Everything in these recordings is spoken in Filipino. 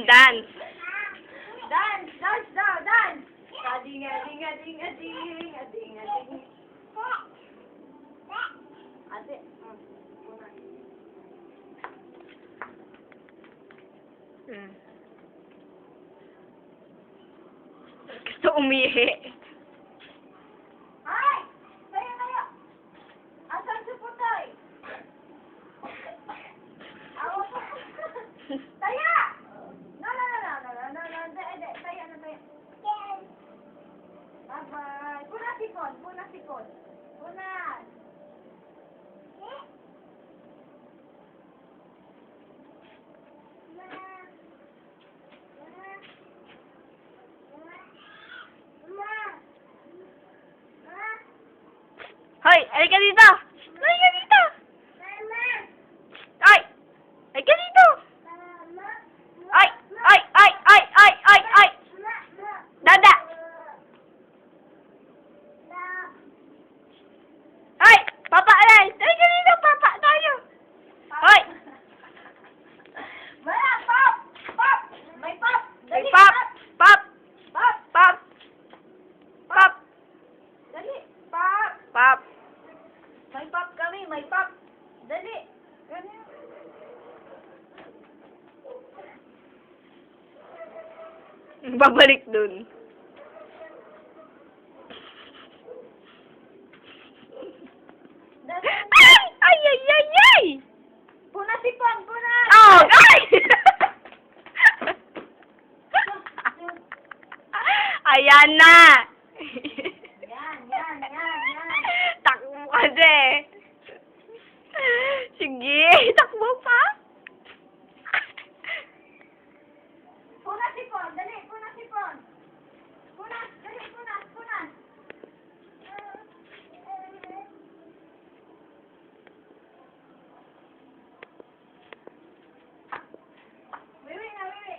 dance. Dance, dance daw, dance. Ading, ading, ading, ading, ading, ading. Ate, Gusto umihi. Ay! Tayo, tayo! Asan si Putoy? Awa po. Tayo! No. Tayo na, tayo. Bye-bye. Punas sipon, punas sipon. Punas. Hoy, halika dito! Halika dito! Ay! Halika dito! Ay! Ay! Ay! Ay! Ay! Ay! Ay! Dada! Ay! Papa, alay! Halika dito! Papa tayo! Hoy! Wala, pop! Pop! May pop! May Dali, pop! Pop! Pop! Pop! Pop! Dali, pop! Pop! May pop kami, may pop! Dali! Ganyan. Babalik dun. Dali! Ay! Ay! Ay! Ay! Ay! Punas sipon, punas! Oh! Ay! Ayan na! Yan. Takbo kasi. Sige, takbo pa. Punas sipon, dali, punas sipon! Punas, dali, punas, punas! Wiwi na, wiwi!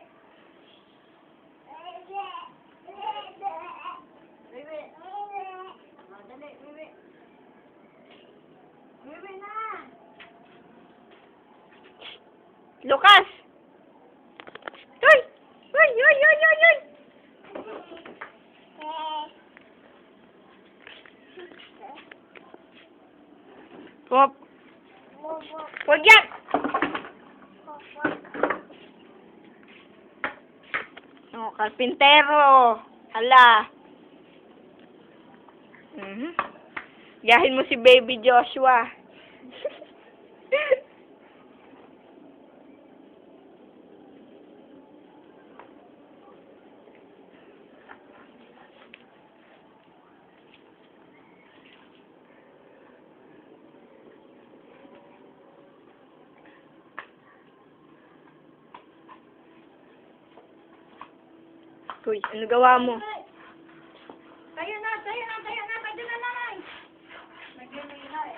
Wiwi! Oh, dali, wiwi! Wiwi na! Lucas! Uy! Uy! Uy! Uy! Uy! Uy! Wop! Huwag yan! Oh, karpintero! Hala! Gahin mo si Baby Joshua. Uy, ano gawa mo? Tayo na! Pwede na lang! Nag-iwi na eh.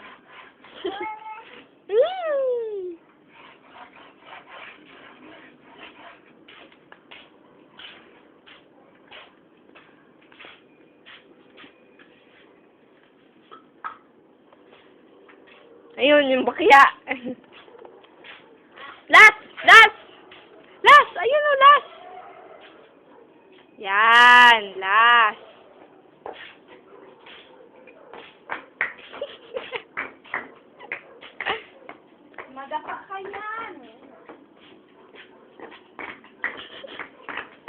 Ayun, yung bakya. Last! Last! Last! Ayun o, last! Yan, last. Madapa ka yan!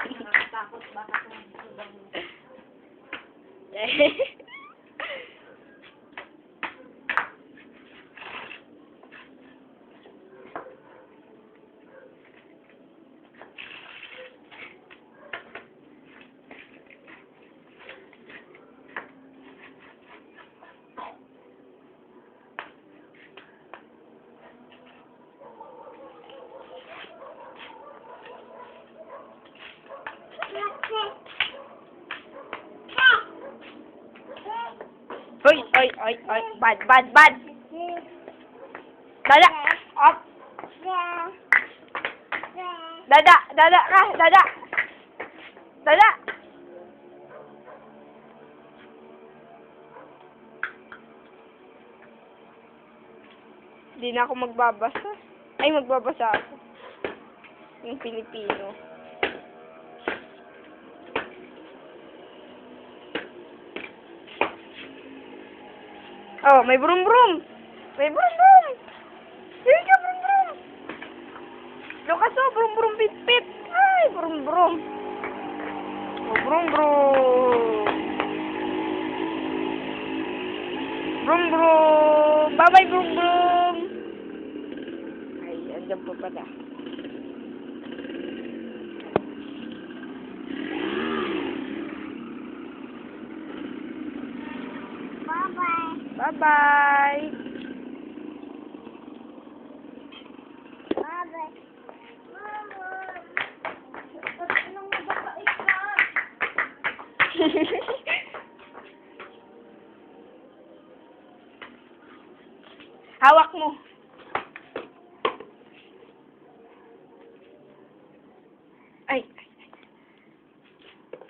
Nakakatakot baka kung subang... Hoy, hoy, hoy, hoy. Bad, bad, bad. Dada. Up. Dada, dada ka, dada. Dada. Hindi na ako magbabasa. Ay, magbabasa ako. Yung Pilipino. Oh, may brum-brum. May brum-brum. Sige ka, brum-brum. Lukas oh, brum-brum pit-pit. Ay, brum-brum. Oh, brum-brum. Brum-brum. Bye-bye, brum-brum. Ay, andyan po pala. Bye-bye. Bye-bye. Bye-bye. Mama. Anong mababait ka? Hawak mo.